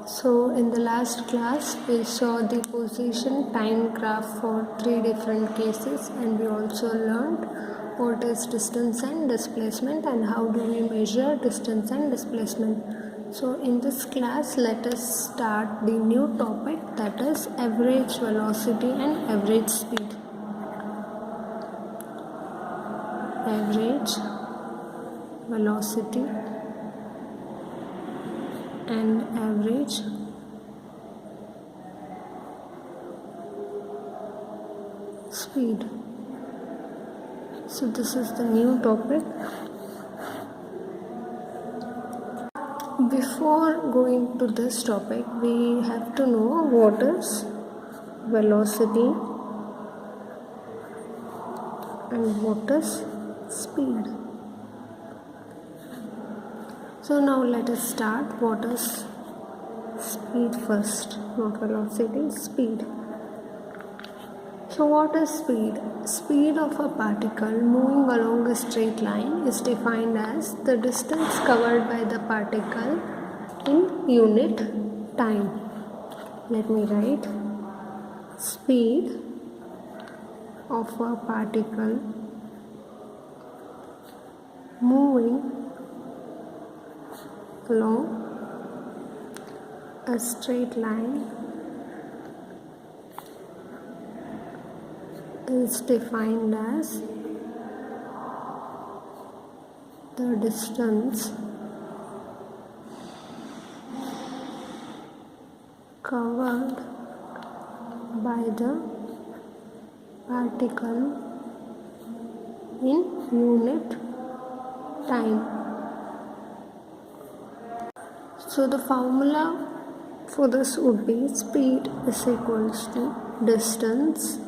So in the last class we saw the position time graph for 3 different cases, and we also learned what is distance and displacement and how do we measure distance and displacement. So in this class let us start the new topic, that is average velocity and average speed. Average velocity and average speed. So this is the new topic. Before going to this topic, we have to know what is velocity and what is speed. So now let us start. What is speed first? Not velocity, speed. So what is speed? Speed of a particle moving along a straight line is defined as the distance covered by the particle in unit time. Let me write. Speed of a particle moving along a straight line is defined as the distance covered by the particle in unit time. So the formula for this would be speed is equals to distance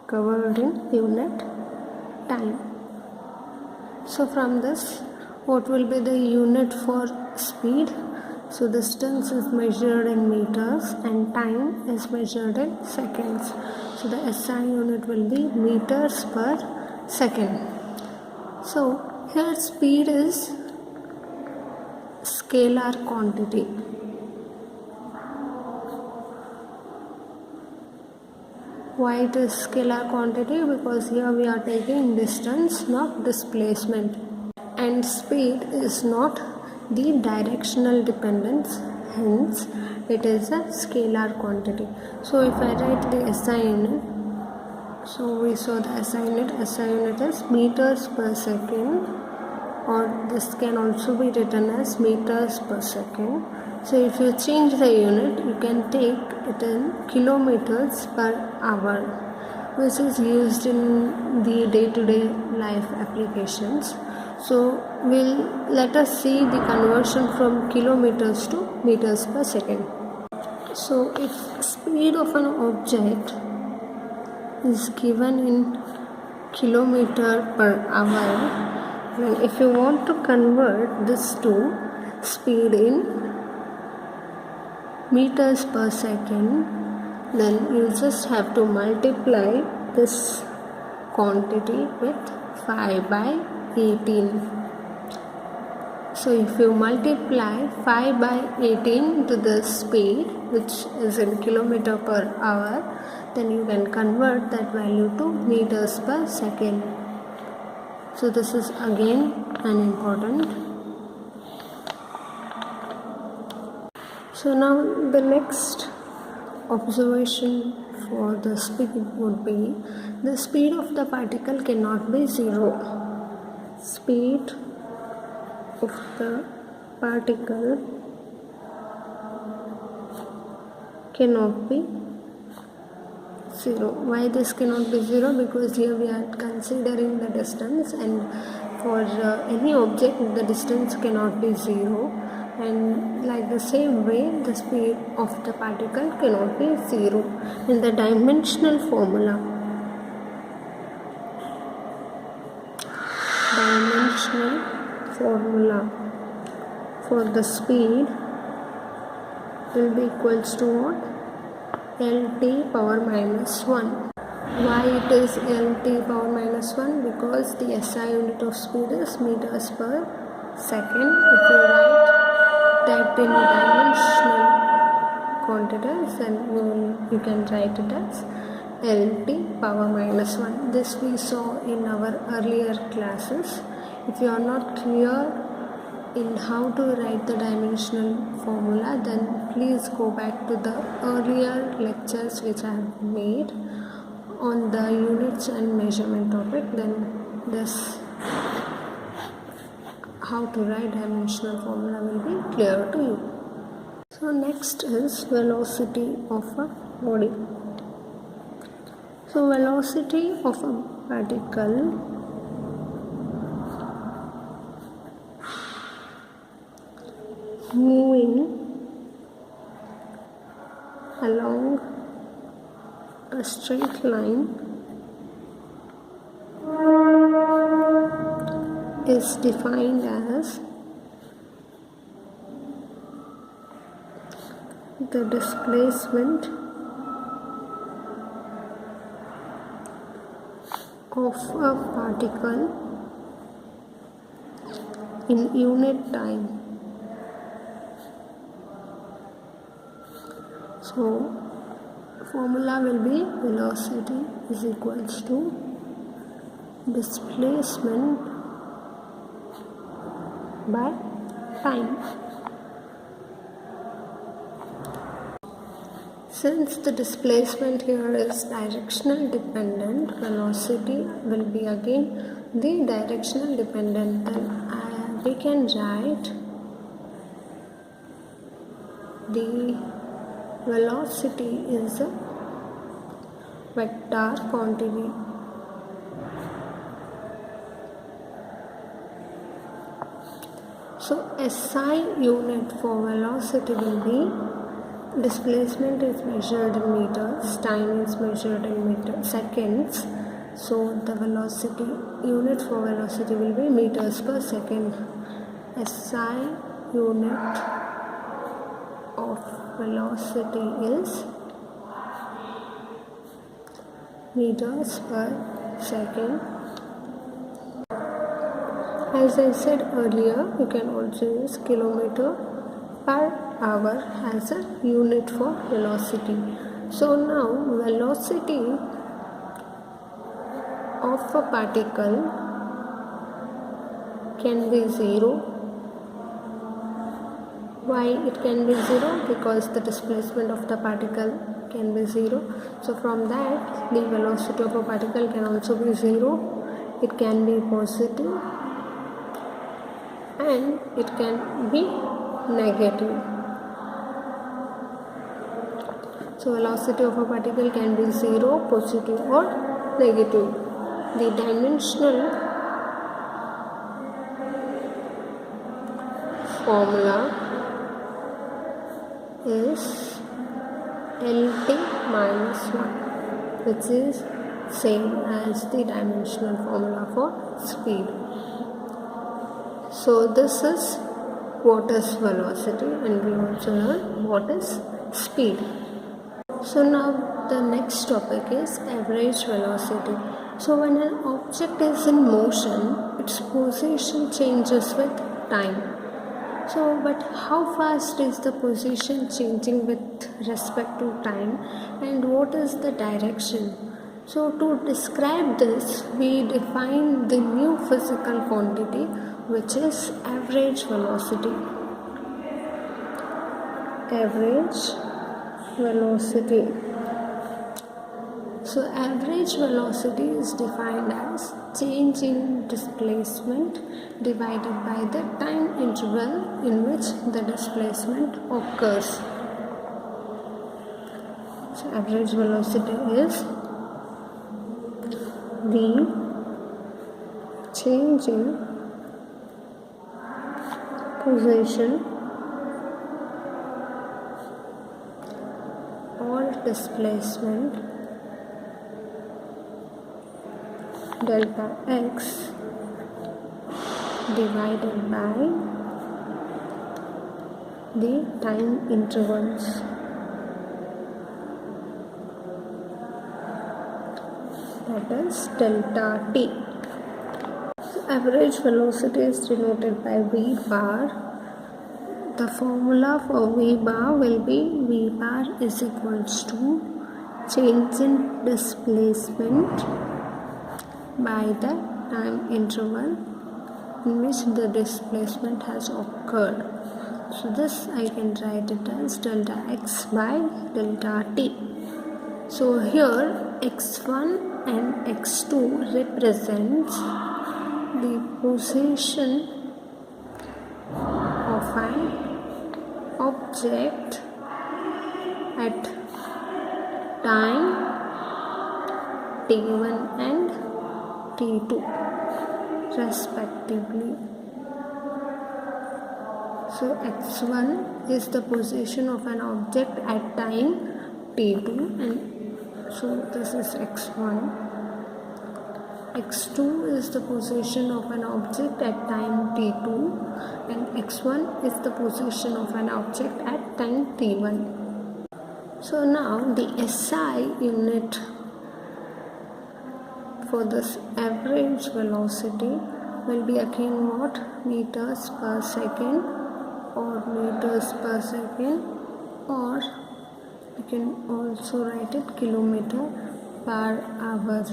covered in unit time. So from this, what will be the unit for speed? So distance is measured in meters and time is measured in seconds. So the SI unit will be meters per second. So here speed is scalar quantity. Why it is scalar quantity? Because here we are taking distance, not displacement, and speed is not the directional dependence, hence it is a scalar quantity. So if I write the SI unit, so we saw the SI unit is meters per second, or this can also be written as meters per second. So if you change the unit, you can take it in kilometers per hour, which is used in the day-to-day life applications. So let us see the conversion from kilometers to meters per second. So if speed of an object is given in kilometer per hour, and if you want to convert this to speed in meters per second, then you just have to multiply this quantity with 5 by 18. So if you multiply 5 by 18 to the speed, which is in kilometer per hour, then you can convert that value to meters per second. So this is again an important. So now the next observation for the speed would be the speed of the particle cannot be zero. Speed of the particle cannot be zero. Why this cannot be zero? Because here we are considering the distance, and for any object the distance cannot be zero, and like the same way the speed of the particle cannot be zero. In the dimensional formula for the speed will be equals to what? LT power minus 1. Why it is LT power minus 1? Because the SI unit of speed is meters per second. If you write typed in dimensional quantities, and you can write it as LT power minus 1. This we saw in our earlier classes. If you are not clear in how to write the dimensional formula, then please go back to the earlier lectures which I have made on the units and measurement topic. Then this how to write dimensional formula will be clear to you. So next is velocity of a body. So velocity of a particle moving along a straight line is defined as the displacement of a particle in unit time. So formula will be velocity is equals to displacement by time. Since the displacement here is directional dependent, velocity will be again the directional dependent. Then we can write the velocity is a vector quantity. So SI unit for velocity will be displacement is measured in meters, time is measured in seconds. So the velocity unit for velocity will be meters per second. SI unit of velocity is meters per second. As I said earlier, you can also use kilometer per hour as a unit for velocity. So now velocity of a particle can be 0. Why it can be 0? Because the displacement of the particle can be 0. So from that the velocity of a particle can also be 0. It can be positive and it can be negative. So velocity of a particle can be 0, positive or negative. The dimensional formula is LT minus 1, which is same as the dimensional formula for speed. So this is what is velocity, and we also learn what is speed. So now the next topic is average velocity. So when an object is in motion, its position changes with time. So but how fast is the position changing with respect to time, and what is the direction? So to describe this, we define the new physical quantity, which is average velocity. Average velocity. So average velocity is defined as change in displacement divided by the time interval in which the displacement occurs. So average velocity is the change in position or displacement delta x divided by the time intervals. That is delta t. So average velocity is denoted by v bar, the formula for V bar will be V bar is equals to change in displacement by the time interval in which the displacement has occurred. So this I can write it as delta x by delta t. So here x1 and x2 represents the position of an object at time t1 and t2 respectively. So x1 is the position of an object at time t2, and so this is x1. x2 is the position of an object at time t2, and x1 is the position of an object at time t1. So now the SI unit for this average velocity will be again what? Meters per second or meters per second, or you can also write it kilometer per hour.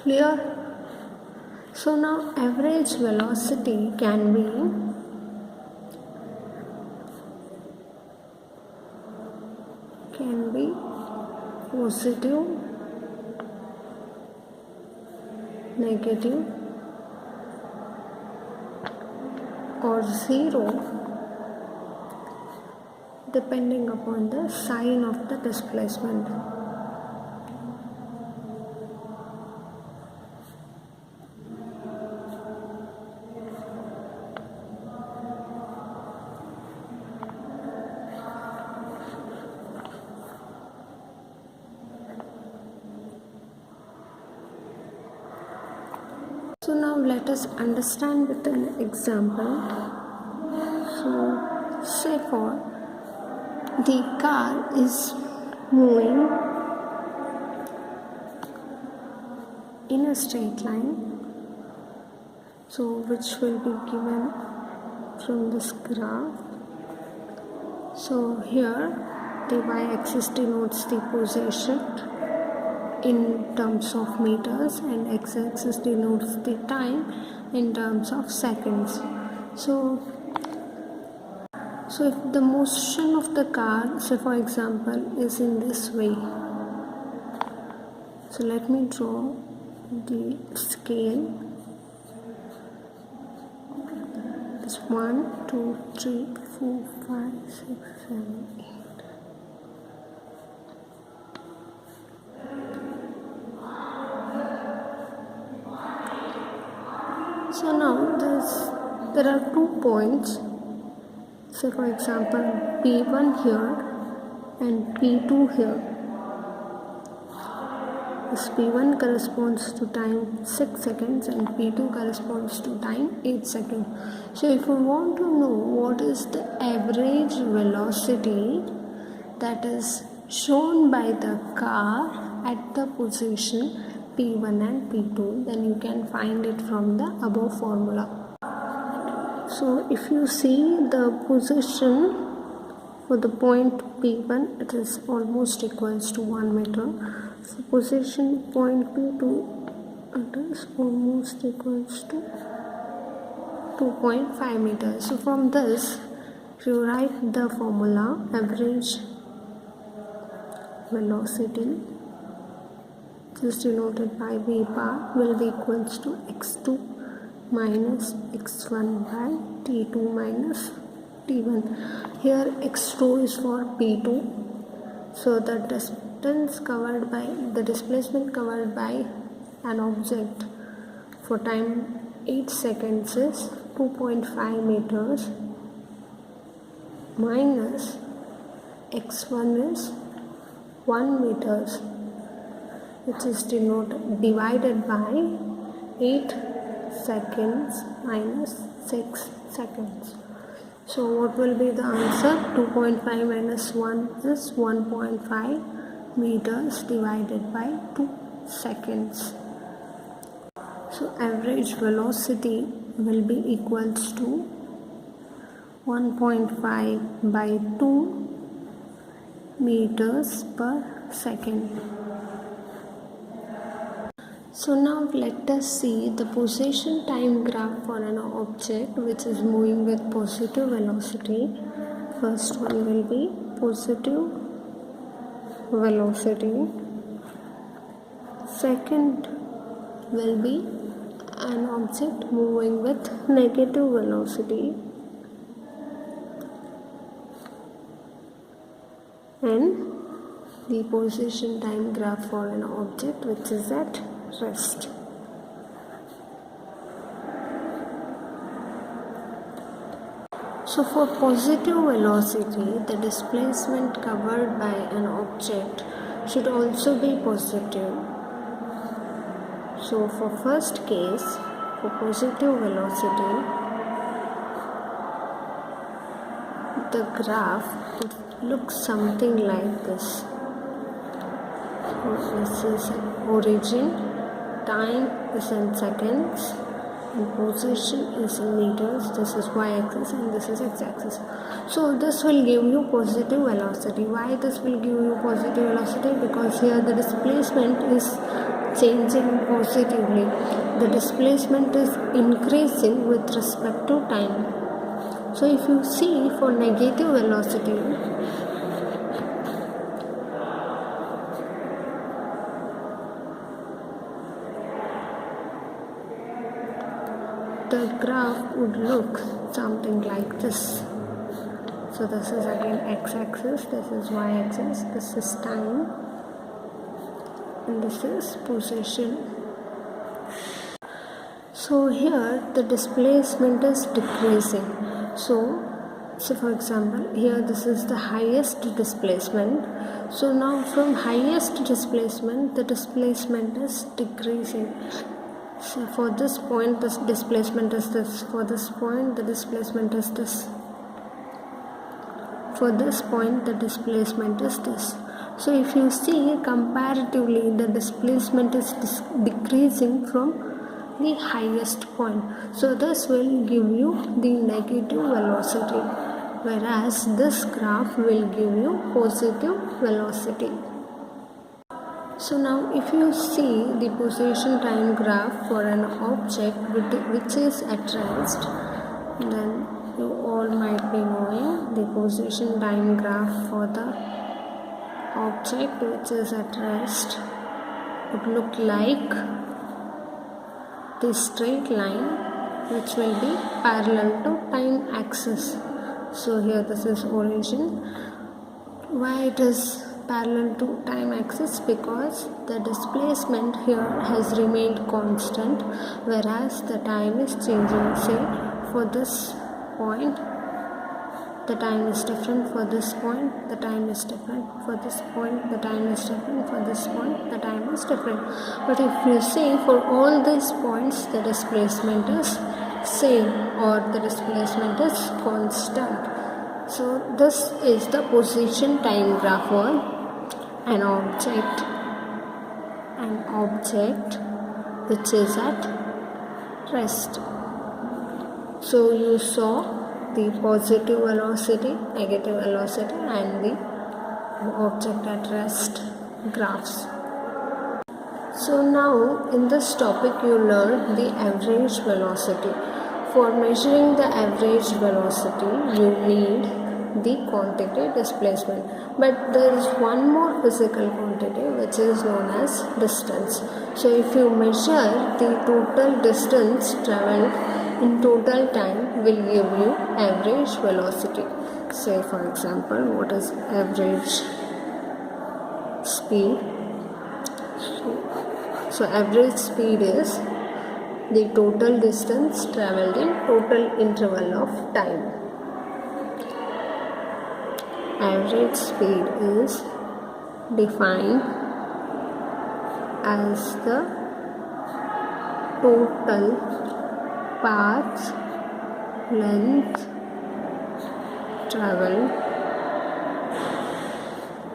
Clear? So now average velocity can be positive, negative, or zero depending upon the sign of the displacement. So now let us understand with an example. So say for the car is moving in a straight line, so which will be given from this graph. So here the y-axis denotes the position in terms of meters, and x-axis denotes the time in terms of seconds. So if the motion of the car, say for example, is in this way, so let me draw the scale. It's 1, 2, 3, 4, 5, 6, 7, 8. So now there are 2 points. So for example, P1 here and P2 here. This P1 corresponds to time 6 seconds and P2 corresponds to time 8 seconds. So if we want to know what is the average velocity that is shown by the car at the position P1 and P2, then you can find it from the above formula. So if you see the position for the point P1, it is almost equals to 1 meter. So position point P2, it is almost equals to 2.5 meters. So from this, if you write the formula, average velocity, which is denoted by V bar, will be equals to x2 minus x1 by t2 minus t1. Here x2 is for p2, so the displacement covered by an object for time 8 seconds is 2.5 meters minus x1 is 1 meters, which is divided by 8 seconds minus 6 seconds. So what will be the answer? 2.5 minus 1 is 1.5 meters divided by 2 seconds. So average velocity will be equals to 1.5 by 2 meters per second. So now let us see the position time graph for an object which is moving with positive velocity. First one will be positive velocity. Second will be an object moving with negative velocity. And the position time graph for an object which is at rest. So for positive velocity, the displacement covered by an object should also be positive. So for first case, for positive velocity, the graph would look something like this. So this is origin, time is in seconds, and position is in meters. This is y-axis and this is x-axis. So this will give you positive velocity. Why this will give you positive velocity? Because here the displacement is changing positively. The displacement is increasing with respect to time. So if you see for negative velocity, the graph would look something like this. So this is again x-axis, this is y-axis, this is time, and this is position. So here the displacement is decreasing. So for example, here this is the highest displacement. So now from highest displacement, the displacement is decreasing. So for this point, this displacement is this. For this point, the displacement is this. For this point, the displacement is this. So if you see comparatively, the displacement is decreasing from the highest point. So this will give you the negative velocity, whereas this graph will give you positive velocity. So now if you see the position time graph for an object which is at rest, then you all might be knowing the position time graph for the object which is at rest would look like the straight line which will be parallel to time axis. So here this is origin. Why it is parallel to time axis? Because the displacement here has remained constant, whereas the time is changing. Say for this point the time is different, for this point the time is different, for this point the time is different, for this point the time is different. But if you see for all these points the displacement is same, or the displacement is constant. So this is the position time graph for an object which is at rest. So you saw the positive velocity, negative velocity, and the object at rest graphs. So now in this topic you learn the average velocity. For measuring the average velocity, you need the quantity displacement, but there is one more physical quantity which is known as distance. So if you measure the total distance traveled in total time, will give you average velocity. Say for example, what is average speed? So average speed is the total distance traveled in total interval of time. Average speed is defined as the total path length traveled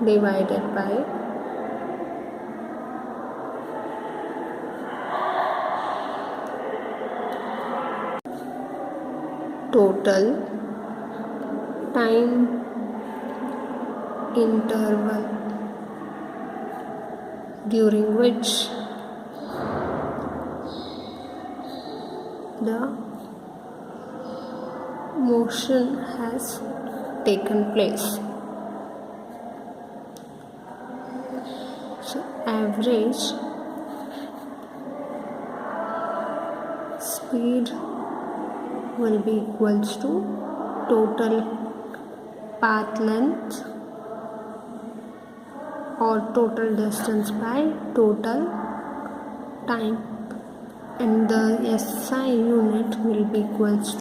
divided by total time interval during which the motion has taken place. So average speed will be equals to total path length or total distance by total time, and the SI unit will be equals to